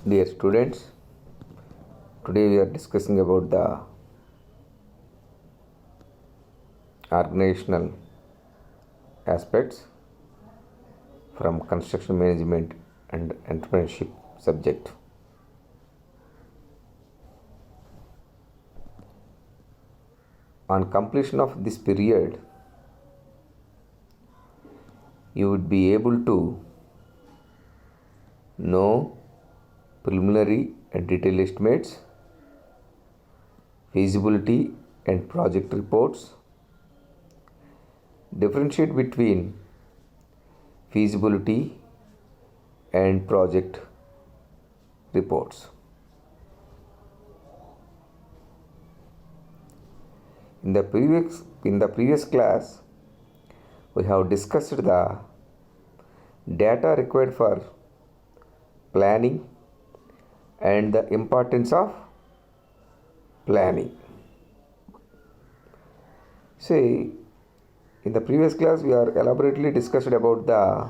Dear students, today we are discussing about the organizational aspects from construction management and entrepreneurship subject. On completion of this period, you would be able to know preliminary and detailed estimates, feasibility and project reports, differentiate between feasibility and project reports. In the previous class, we have discussed the data required for planning and the importance of planning. See, in the previous class we are elaborately discussed about the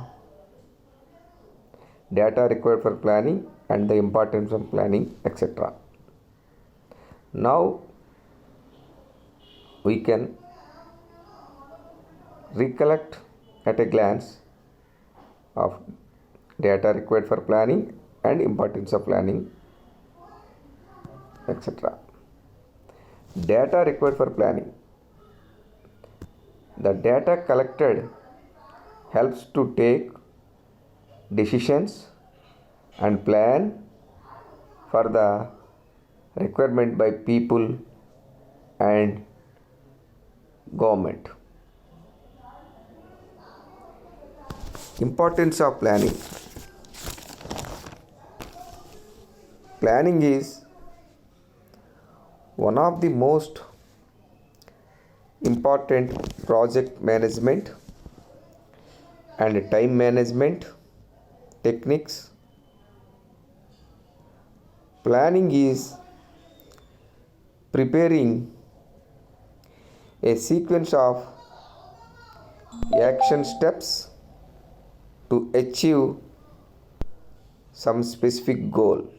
data required for planning and the importance of planning, etc. Now we can recollect at a glance of data required for planning and importance of planning, etc. Data required for planning. The data collected helps to take decisions and plan for the requirement by people and government. Importance of planning. Planning is one of the most important project management and time management techniques. Planning is preparing a sequence of action steps to achieve some specific goal.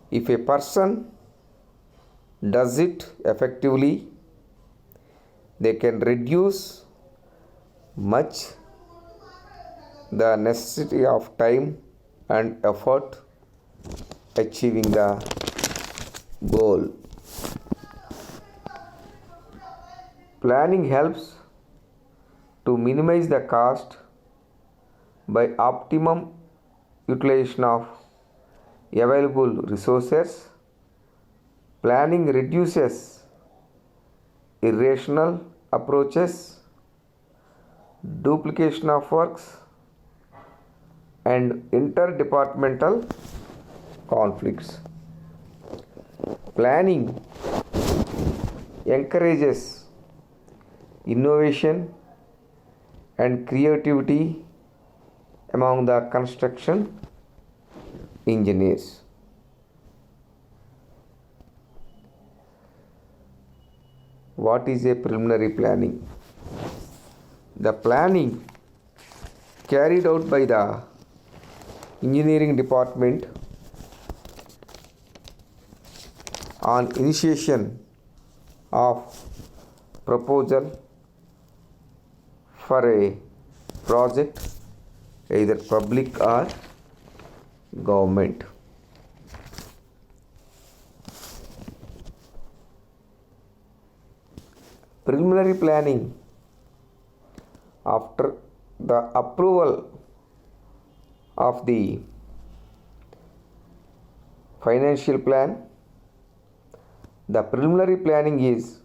If a person does it effectively, they can reduce much the necessity of time and effort achieving the goal. Planning helps to minimize the cost by optimum utilization of available resources. Planning reduces irrational approaches, duplication of works, and interdepartmental conflicts. Planning encourages innovation and creativity among the construction engineers. What is a preliminary planning? The planning carried out by the engineering department on initiation of proposal for a project, either public or government. Preliminary planning. After the approval of the financial plan, the preliminary planning is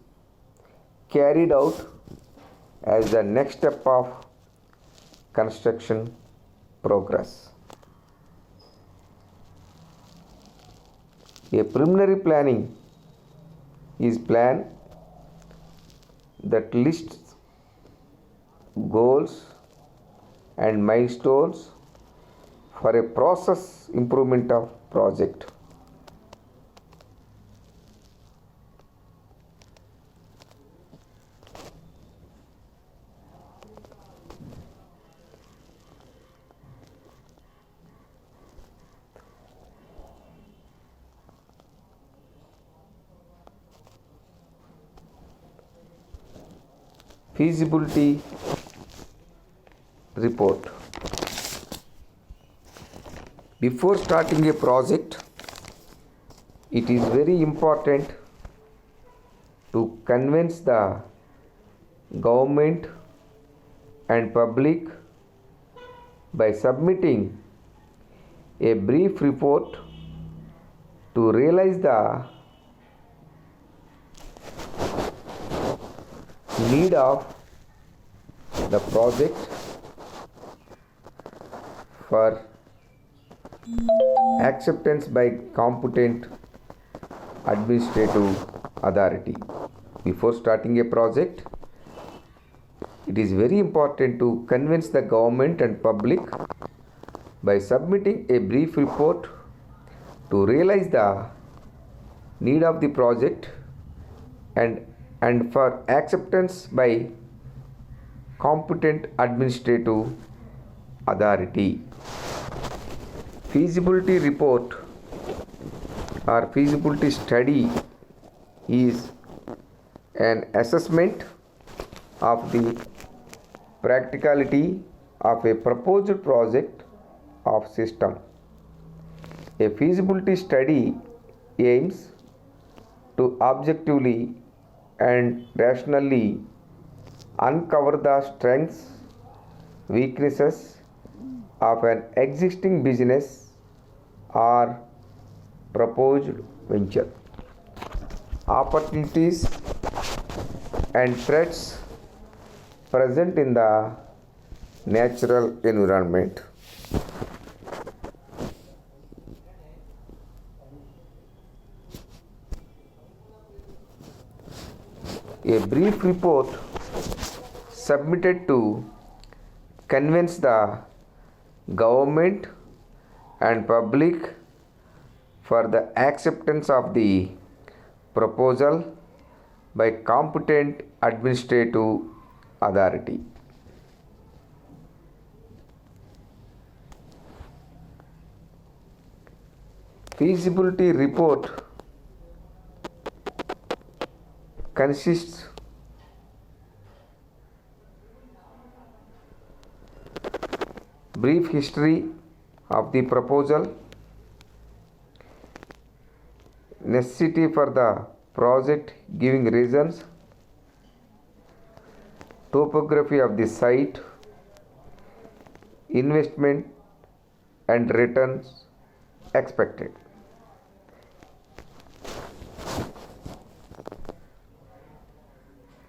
carried out as the next step of construction progress. A preliminary planning is plan that lists goals and milestones for a process improvement of project. Feasibility report. Before starting a project, it is very important to convince the government and public by submitting a brief report to realize the need of the project for acceptance by competent administrative authority. Before starting a project, it is very important to convince the government and public by submitting a brief report to realize the need of the project and for acceptance by competent administrative authority. Feasibility report or feasibility study is an assessment of the practicality of a proposed project of system. A feasibility study aims to objectively and rationally uncover the strengths, weaknesses of an existing business or proposed venture, opportunities and threats present in the natural environment. A brief report submitted to convince the government and public for the acceptance of the proposal by competent administrative authority. Feasibility report consists brief history of the proposal, necessity for the project giving reasons, topography of the site, investment and returns expected.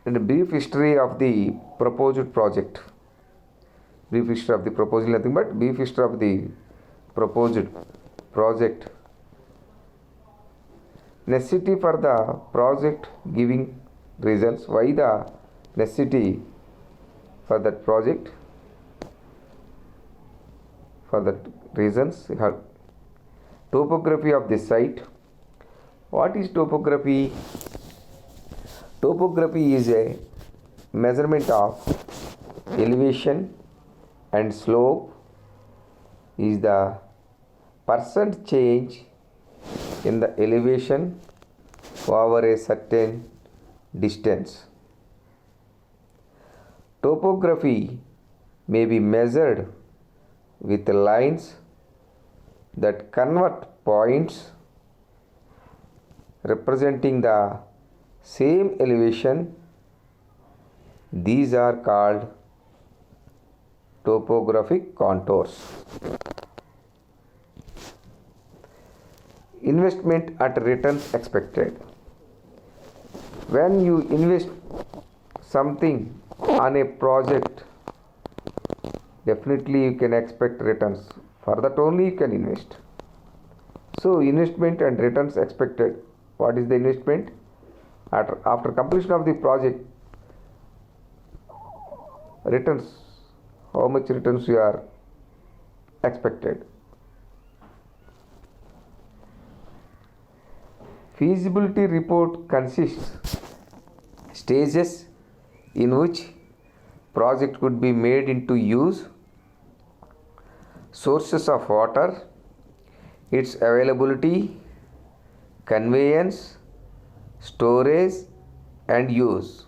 And a brief history of the proposed project. Brief history of the proposal, nothing but brief history of the proposed project. Necessity for the project giving reasons. Why the necessity for that project? For that reasons. Topography of the site. What is topography? Topography is a measurement of elevation and slope is the percent change in the elevation over a certain distance. Topography may be measured with lines that convert points representing the same elevation. These are called topographic contours. Investment at returns expected. When you invest something on a project, definitely you can expect returns. For that only you can invest. So investment and returns expected. What is the investment? After completion of the project, returns, how much returns you are expected. Feasibility report consists stages in which project could be made into use, sources of water, its availability, conveyance, storage and use.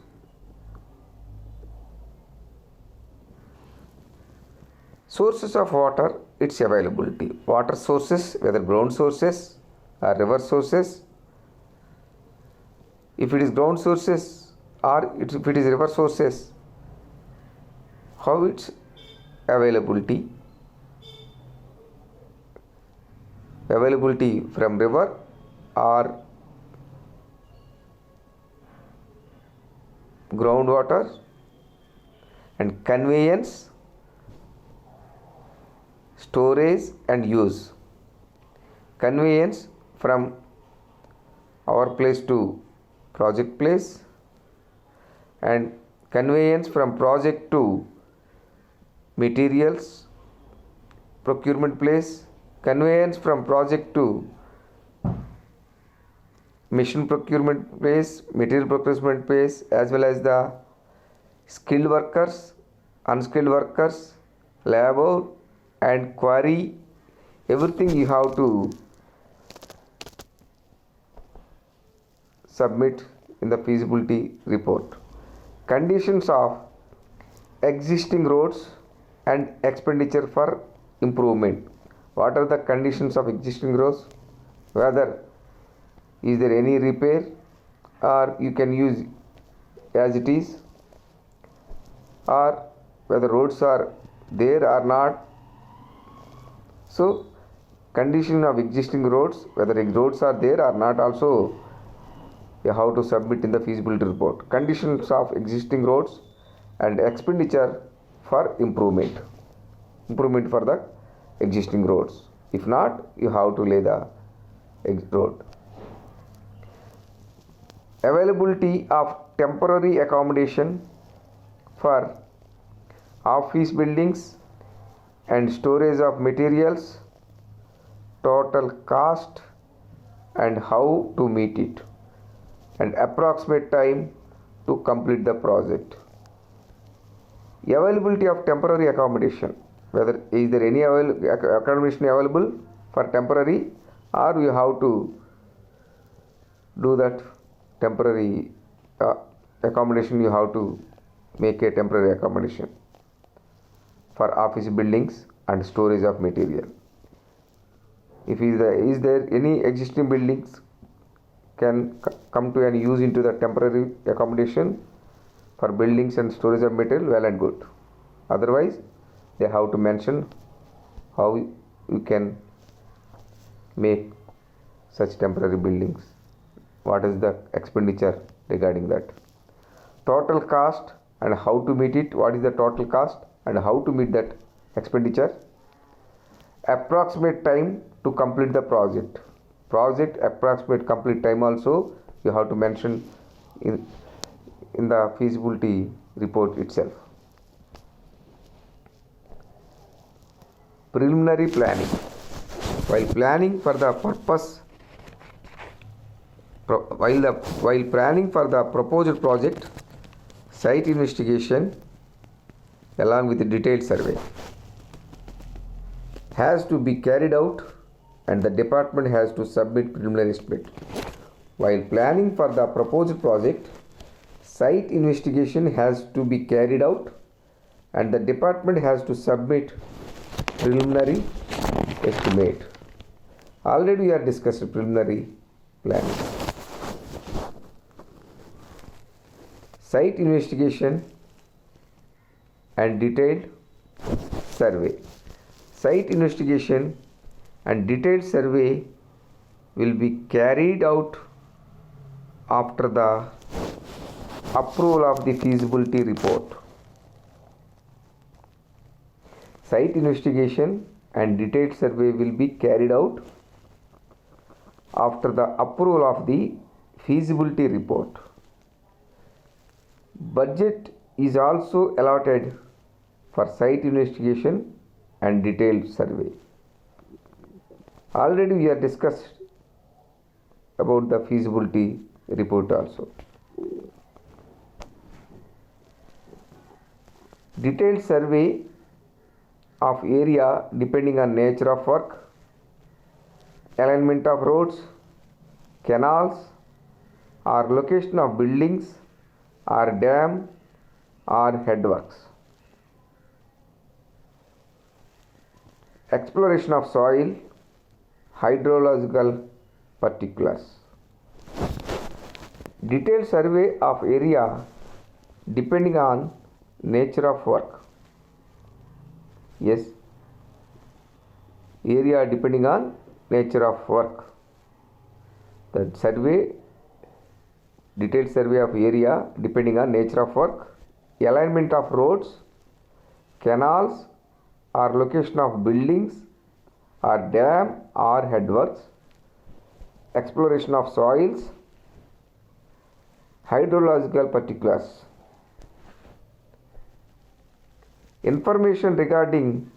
Sources of water, its availability. Water sources, whether ground sources or river sources. If it is ground sources or if it is river sources, how its availability? Availability from river or groundwater, and conveyance, storage and use. Conveyance from our place to project place, and conveyance from project to materials procurement place, conveyance from project to machine procurement place, material procurement place, as well as the skilled workers, unskilled workers, labor and quarry. Everything you have to submit in the feasibility report. Conditions of existing roads and expenditure for improvement. What are the conditions of existing roads? Whether is there any repair or you can use as it is, or whether roads are there or not. So condition of existing roads, whether roads are there or not, also you have to submit in the feasibility report. Conditions of existing roads and expenditure for improvement for the existing roads. If not, you have to lay the road. Availability of temporary accommodation for office buildings and storage of materials, total cost and how to meet it, and approximate time to complete the project. Availability of temporary accommodation, whether is there any accommodation available for temporary, or you have to do that temporary accommodation. You have to make a temporary accommodation for office buildings and storage of material. If is there any existing buildings can come to and use into the temporary accommodation for buildings and storage of material, well and good. Otherwise, they have to mention how you can make such temporary buildings. What is the expenditure regarding that? Total cost and how to meet it. What is the total cost and how to meet that expenditure? Approximate time to complete the project. Project approximate complete time also you have to mention in the feasibility report itself. Preliminary planning. While planning for the purpose, while planning for the proposed project, site investigation along with the detailed survey has to be carried out, and the department has to submit preliminary estimate. While planning for the proposed project, site investigation has to be carried out, and the department has to submit preliminary estimate. Already we have discussed preliminary planning. Site investigation and detailed survey. Site investigation and detailed survey will be carried out after the approval of the feasibility report. Site investigation and detailed survey will be carried out after the approval of the feasibility report. Budget is also allotted for site investigation and detailed survey. Already we have discussed about the feasibility report also. Detailed survey of area depending on nature of work, alignment of roads, canals, or location of buildings or dam or headworks. exploration of soil, hydrological particulars. Detailed survey of area depending on nature of work. Yes, area depending on nature of work. The survey, detailed survey of area depending on nature of work, alignment of roads, canals or location of buildings or dam or headworks, exploration of soils, hydrological particulars. Information regarding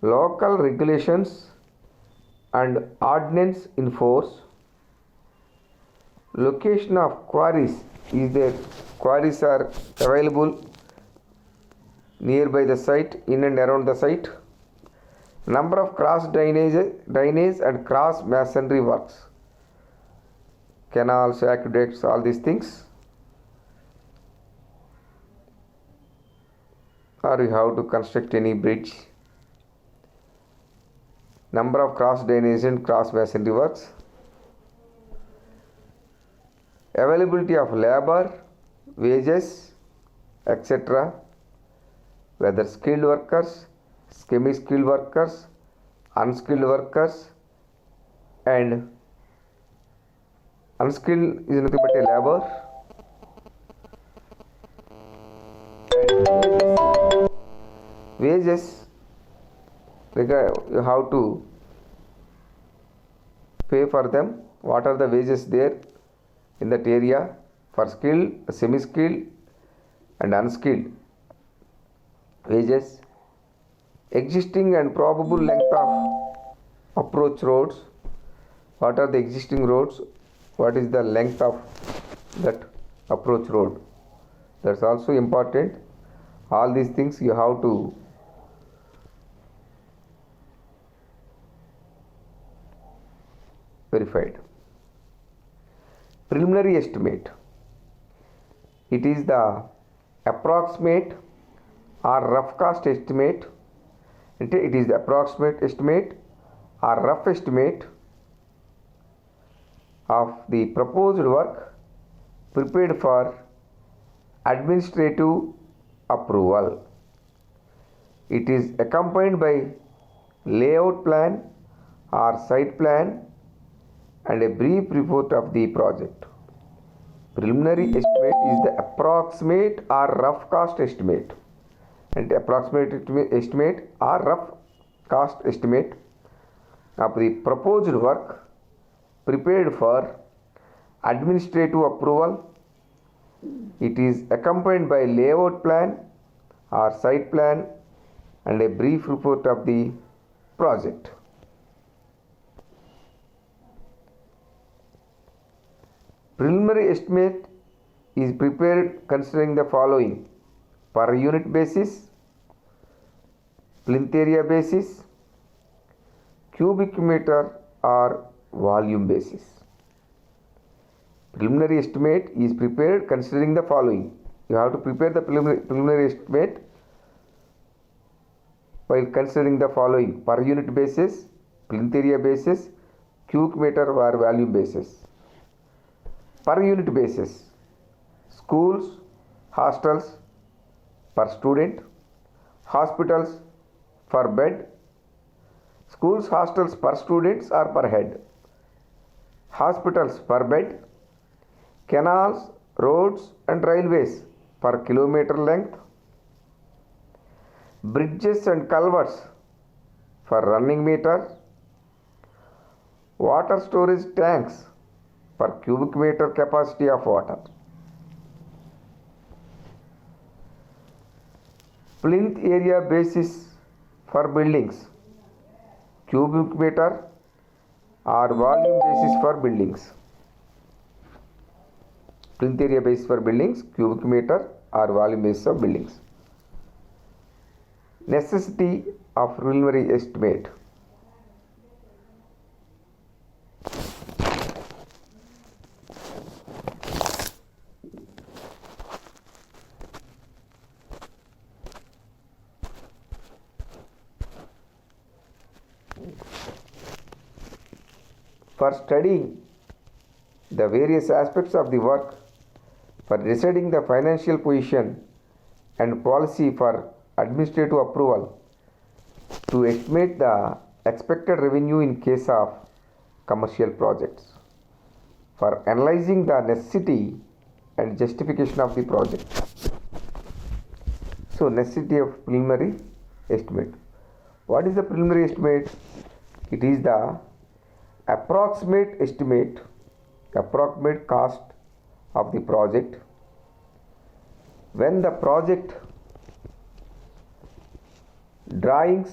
local regulations and ordinance in force. Location of quarries, is there quarries are available nearby the site, in and around the site. Number of cross drainage and cross masonry works, canals, aqueducts, all these things. Or you have to construct any bridge. Number of cross drainage and cross masonry works. Availability of labor, wages, etc. Whether skilled workers, semi-skilled workers, unskilled workers, and unskilled is nothing but a labor. Wages, you have to pay for them. What are the wages there in that area for skilled, semi-skilled and unskilled? Wages. Existing and probable length of approach roads. What are the existing roads? What is the length of that approach road? That's also important. All these things you have to verified. Preliminary estimate. It is the approximate or rough cost estimate. It is the approximate estimate or rough estimate of the proposed work prepared for administrative approval. It is accompanied by layout plan or site plan and a brief report of the project. Preliminary estimate is the approximate or rough cost estimate, and approximate estimate or rough cost estimate of the proposed work prepared for administrative approval. It is accompanied by layout plan or site plan and a brief report of the project. Preliminary estimate is prepared considering the following: per unit basis, plinth area basis, cubic meter or volume basis. Preliminary estimate is prepared considering the following. You have to prepare the preliminary estimate while considering the following: per unit basis, plinth area basis, cubic meter or volume basis. Per unit basis: schools, hostels per student, hospitals per bed. Schools, hostels per students or per head, hospitals per bed, canals, roads and railways per kilometer length, bridges and culverts for running meter, water storage tanks per cubic meter capacity of water. Plinth area basis for buildings, cubic meter or volume basis for buildings. Plinth area basis for buildings, cubic meter or volume basis of buildings. Necessity of preliminary estimate. for studying the various aspects of the work, for deciding the financial position and policy, for administrative approval, to estimate the expected revenue in case of commercial projects, for analyzing the necessity and justification of the project. So, necessity of preliminary estimate. What is the preliminary estimate? It is the approximate estimate, approximate cost of the project when the project drawings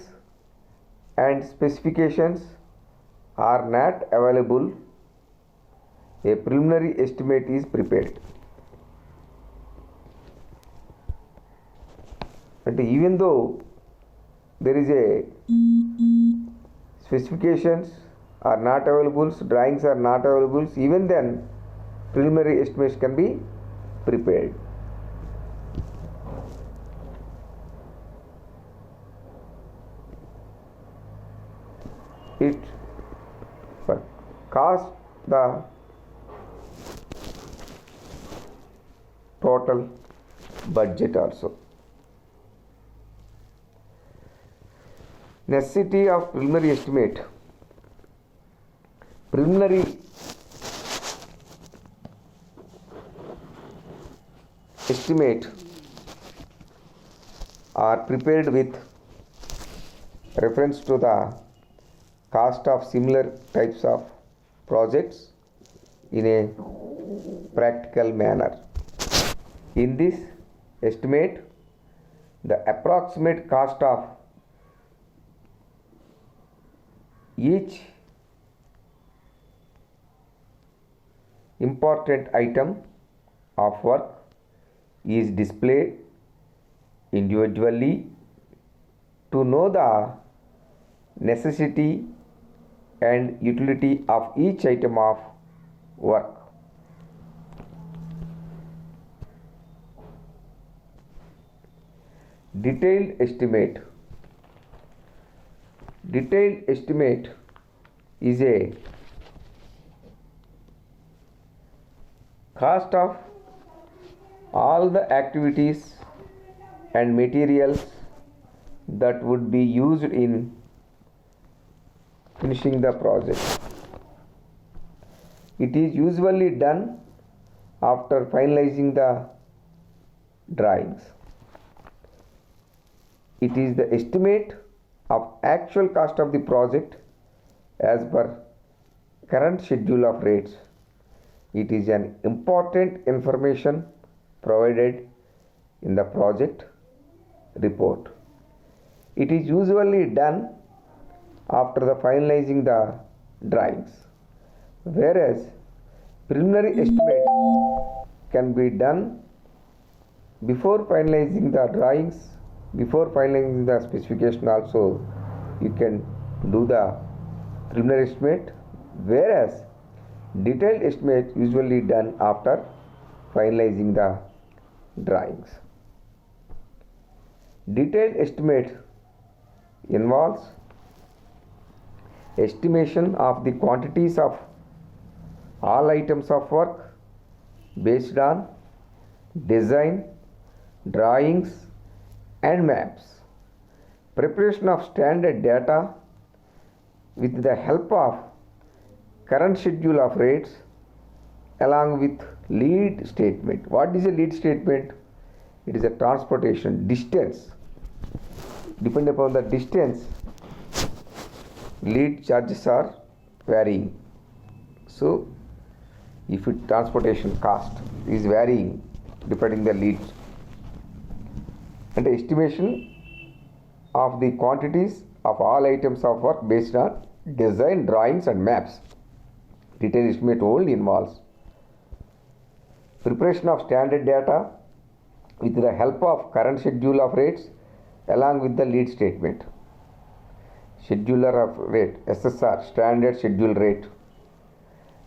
and specifications are not available. A preliminary estimate is prepared. And even though there is a specifications are not available, drawings are not available, even then preliminary estimates can be prepared. It for cost the total budget also. Necessity of preliminary estimate. Preliminary estimate are prepared with reference to the cost of similar types of projects in a practical manner. In this estimate, the approximate cost of each important item of work is displayed individually to know the necessity and utility of each item of work. Detailed estimate. Detailed estimate is a cost of all the activities and materials that would be used in finishing the project. It is usually done after finalizing the drawings. It is the estimate of actual cost of the project as per current schedule of rates. It is an important information provided in the project report. It is usually done after the finalizing the drawings, whereas preliminary estimate can be done before finalizing the drawings, before finalizing the specification also you can do the preliminary estimate, whereas detailed estimate usually done after finalizing the drawings. Detailed estimate involves estimation of the quantities of all items of work based on design, drawings and maps, preparation of standard data with the help of current schedule of rates along with lead statement. What is a lead statement? It is a transportation distance. Depending upon the distance, lead charges are varying. So, if it transportation cost is varying depending the lead, and estimation of the quantities of all items of work based on design, drawings and maps. Detailed estimate only involves preparation of standard data with the help of current schedule of rates along with the lead statement. Scheduler of rate, SSR, standard schedule rate.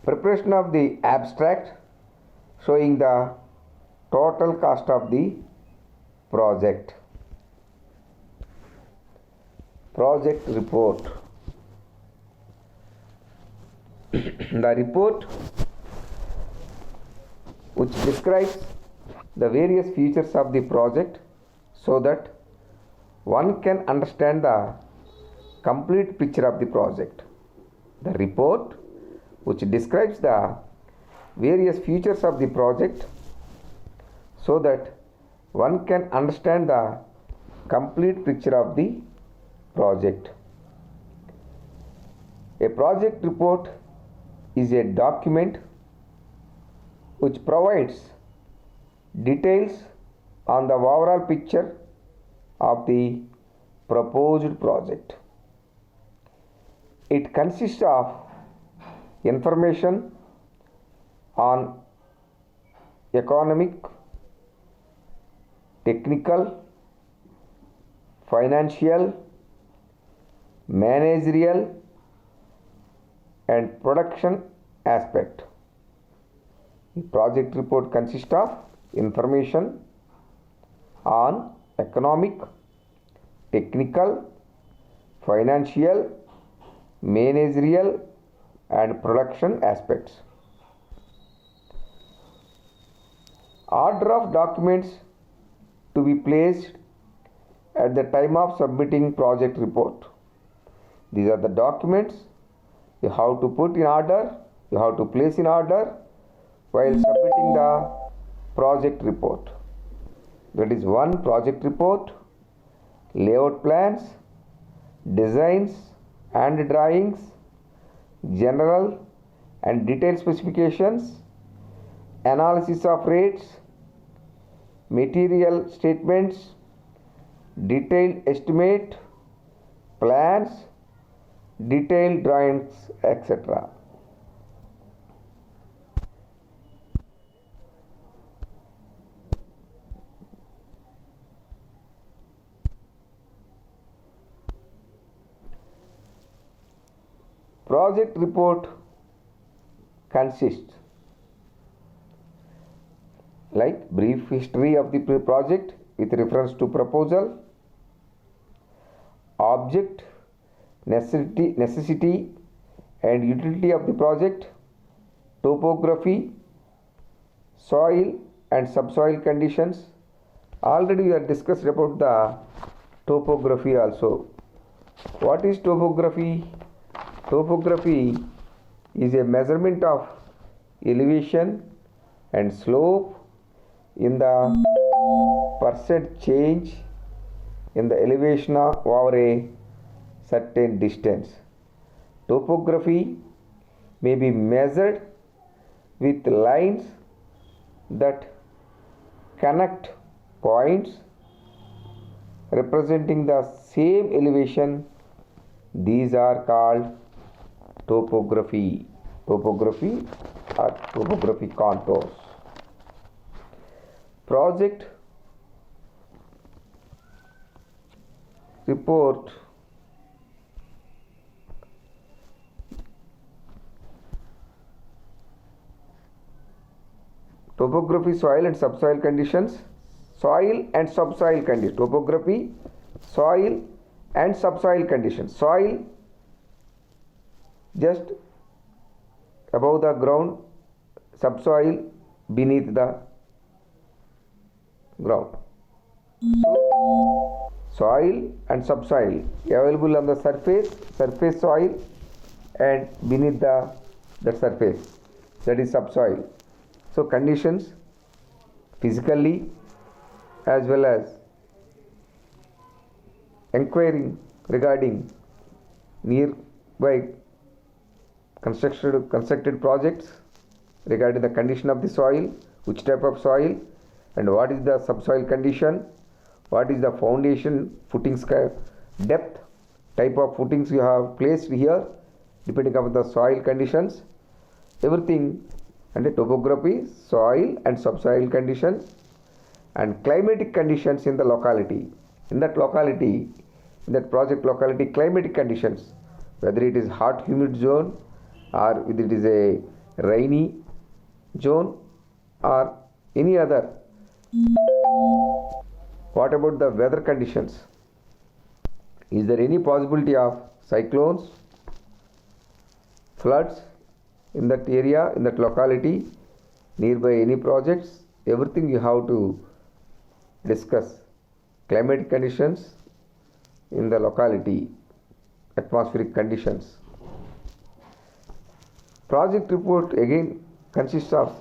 Preparation of the abstract showing the total cost of the project. Project report. The report which describes the various features of the project so that one can understand the complete picture of the project. The report which describes the various features of the project so that one can understand the complete picture of the project. A project report is a document which provides details on the overall picture of the proposed project. It consists of information on economic, technical, financial, managerial and production aspect. The project report consists of information on economic, technical, financial, managerial and production aspects. Order of documents to be placed at the time of submitting project report. These are the documents you have to put in order, you have to place in order while submitting the project report. That is 1. Project report, layout plans, designs and drawings, general and detailed specifications, analysis of rates, material statements, detailed estimate, plans, detailed drawings, etc. Project report consists like brief history of the project with reference to proposal, object, necessity and utility of the project, topography, soil and subsoil conditions. Already we have discussed about the topography also. What is topography? Topography is a measurement of elevation and slope in the percent change in the elevation over a certain distance. Topography may be measured with lines that connect points representing the same elevation. These are called topography or topography contours. Project report topography, soil and subsoil conditions. Soil and subsoil conditions. Topography, soil and subsoil conditions. Soil just above the ground, subsoil beneath the ground. So, soil and subsoil available on the surface soil and beneath that surface, that is subsoil. So conditions physically as well as inquiring regarding nearby constructed projects regarding the condition of the soil, which type of soil and what is the subsoil condition, what is the foundation footings depth, type of footings you have placed here depending upon the soil conditions, everything under topography, soil and subsoil conditions and climatic conditions in the locality. In that locality, in that project locality, climatic conditions, whether it is hot humid zone or whether it is a rainy zone or any other. What about the weather conditions? Is there any possibility of cyclones, floods in that area, in that locality, nearby any projects, everything you have to discuss. Climatic conditions in the locality, atmospheric conditions. Project report again consists of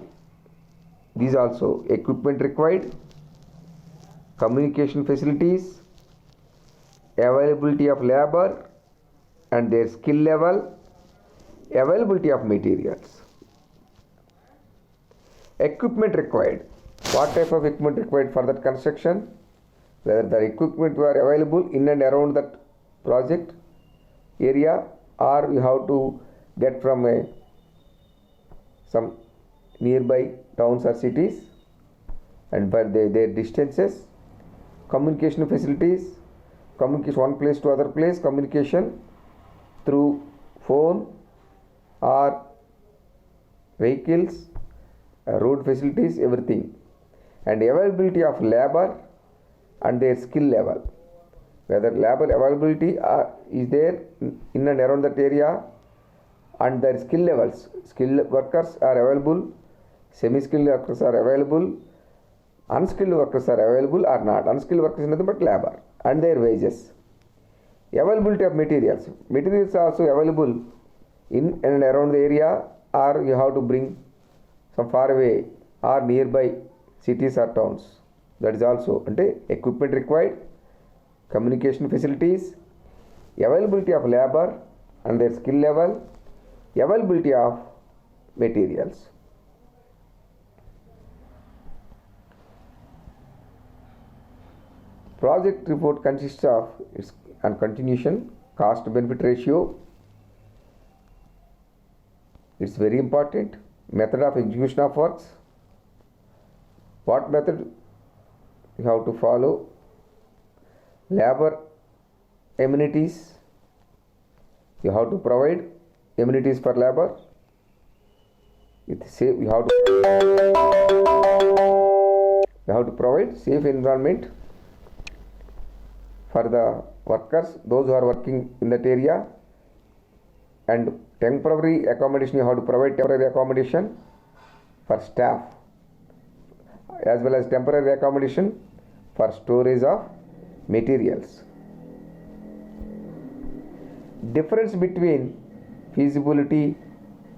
these also: equipment required, communication facilities, availability of labor and their skill level, availability of materials. Equipment required. What type of equipment required for that construction? Whether the equipment were available in and around that project area, or you have to get from some nearby towns or cities, and by their distances. Communication facilities, communication one place to other place, communication through phone or vehicles, road facilities, everything. And availability of labor and their skill level. Whether labor availability is there in and around that area, and their skill levels. Skilled workers are available, semi-skilled workers are available, unskilled workers are available or not. Unskilled workers is nothing but labor, and their wages. Availability of materials. Materials are also available in and around the area, or you have to bring some far away or nearby cities or towns. That is also equipment required, communication facilities, availability of labor and their skill level, availability of materials. Project report consists of its and continuation, cost benefit ratio. It's very important. Method of execution of works. What method you have to follow? Labor amenities. You have to provide amenities for labor. You have to provide safe environment for the workers, those who are working in that area, and temporary accommodation. You have to provide temporary accommodation for staff, as well as temporary accommodation for storage of materials. Difference between feasibility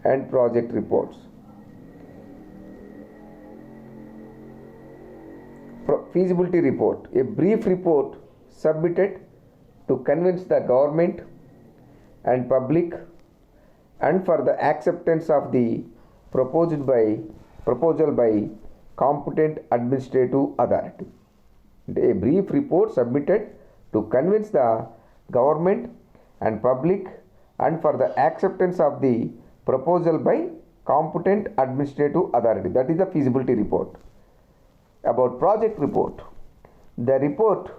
and project reports. Feasibility report, a brief report submitted to convince the government and public and for the acceptance of the proposal by competent administrative authority. A brief report submitted to convince the government and public and for the acceptance of the proposal by competent administrative authority. That is the feasibility report. About project report. The report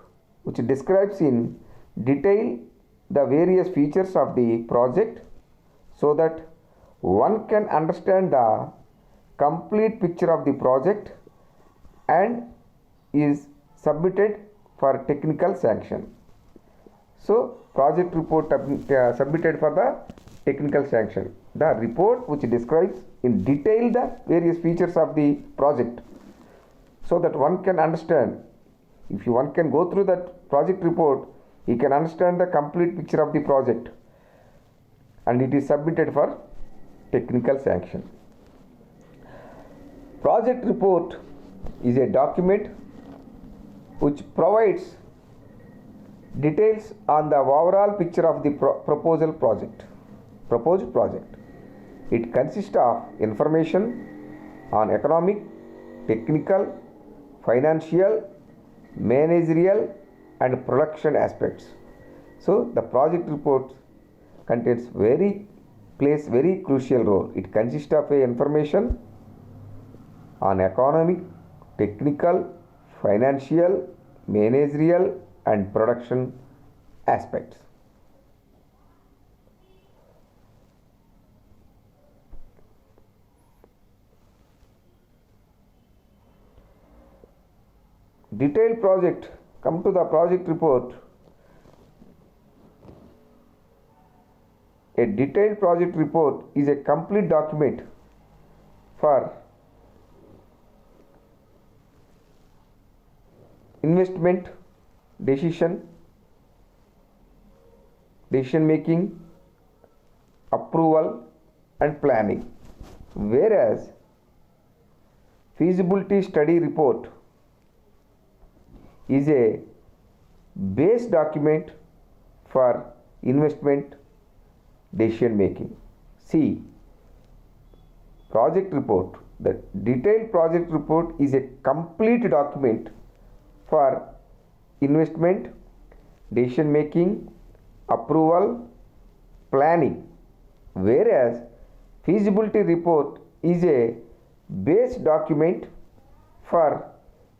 which describes in detail the various features of the project so that one can understand the complete picture of the project and is submitted for technical sanction. So, project report submitted for the technical sanction. The report which describes in detail the various features of the project so that one can understand. If one can go through that project report, he can understand the complete picture of the project, and it is submitted for technical sanction. Project report is a document which provides details on the overall picture of the proposed project. It consists of information on economic, technical, financial, managerial and production aspects. So the project report plays very crucial role. It consists of information on economic, technical, financial, managerial and production aspects. Detailed project. Come to the project report. A detailed project report is a complete document for investment decision making, approval and planning, whereas feasibility study report is a base document for investment decision making. C. Project report. The detailed project report is a complete document for investment decision making, approval, planning, whereas feasibility report is a base document for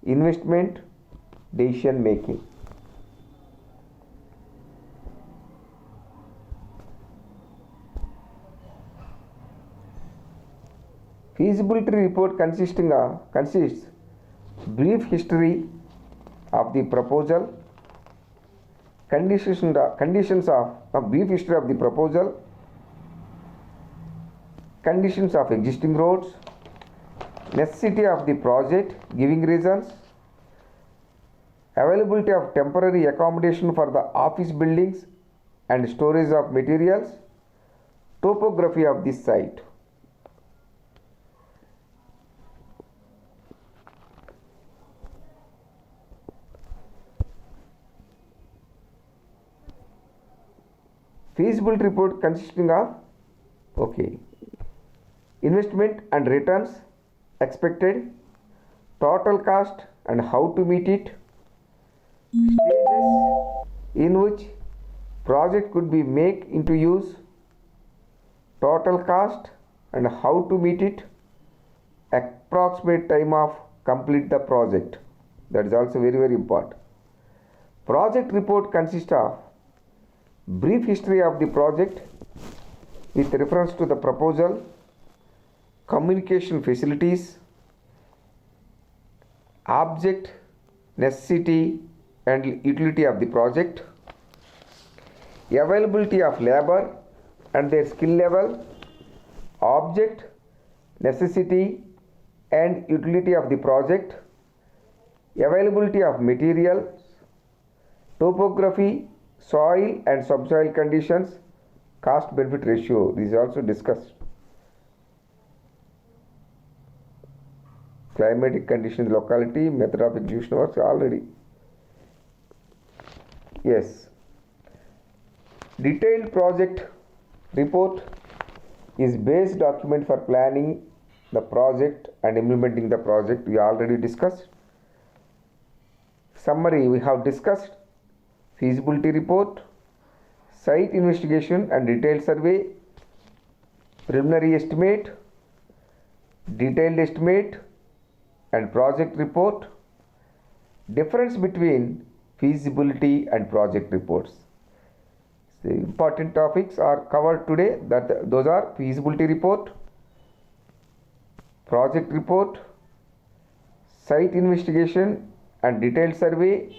investment decision making. Feasibility report consists brief history of the proposal, conditions of brief history of the proposal, conditions of existing roads, necessity of the project, giving reasons, availability of temporary accommodation for the office buildings and storage of materials, topography of this site. Feasibility report consisting of investment and returns expected, total cost and how to meet it, stages in which project could be made into use, total cost and how to meet it, approximate time of complete the project. That is also very important. Project report consists of brief history of the project with reference to the proposal, communication facilities, object, necessity and utility of the project, availability of labor and their skill level, object, necessity and utility of the project, availability of materials, topography, soil and subsoil conditions, cost benefit ratio. This is also discussed. Climatic conditions, locality, method of execution works already. Yes. Detailed project report is base document for planning the project and implementing the project. We already discussed. Summary, we have discussed feasibility report, site investigation and detailed survey, preliminary estimate, detailed estimate and project report. Difference between feasibility and project reports. The important topics are covered today. Those are feasibility report, project report, site investigation and detailed survey,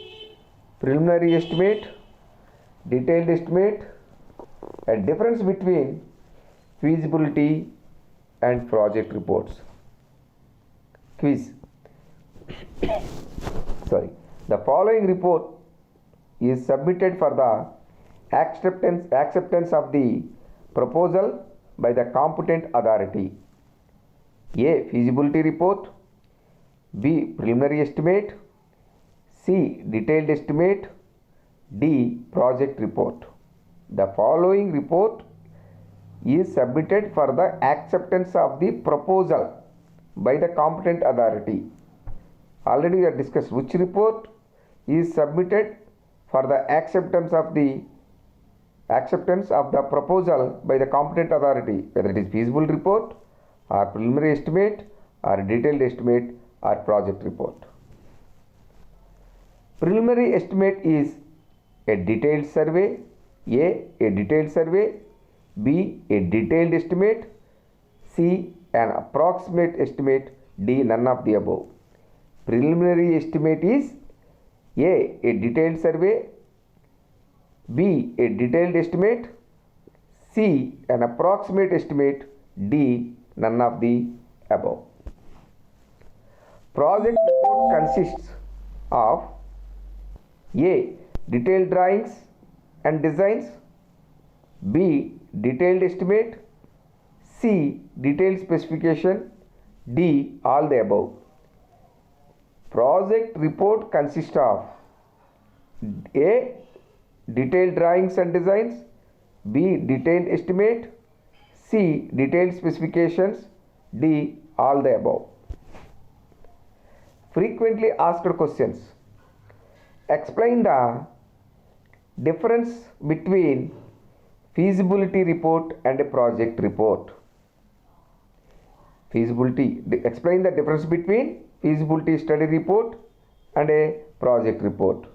preliminary estimate, detailed estimate, and difference between feasibility and project reports. Quiz. The following report is submitted for the acceptance of the proposal by the competent authority. A. Feasibility report. B. Preliminary estimate. C. Detailed estimate. D. Project report. The following report is submitted for the acceptance of the proposal by the competent authority. Already we have discussed which report is submitted for the acceptance of the proposal by the competent authority, whether it is feasible report or preliminary estimate or detailed estimate or project report. Preliminary estimate is a detailed survey, A detailed survey, B a detailed estimate, C an approximate estimate, D none of the above. Preliminary estimate is A detailed survey, B a detailed estimate, C. An approximate estimate. D. None of the above. Project report consists of A. Detailed drawings and designs. B. Detailed estimate. C. Detailed specification. D. All the above. Project report consists of A. Detailed drawings and designs. B. Detailed estimate. C. Detailed specifications. D. All the above. Frequently asked questions. Explain the difference between feasibility report and a project report. Explain the difference between feasibility study report and a project report.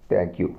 Thank you.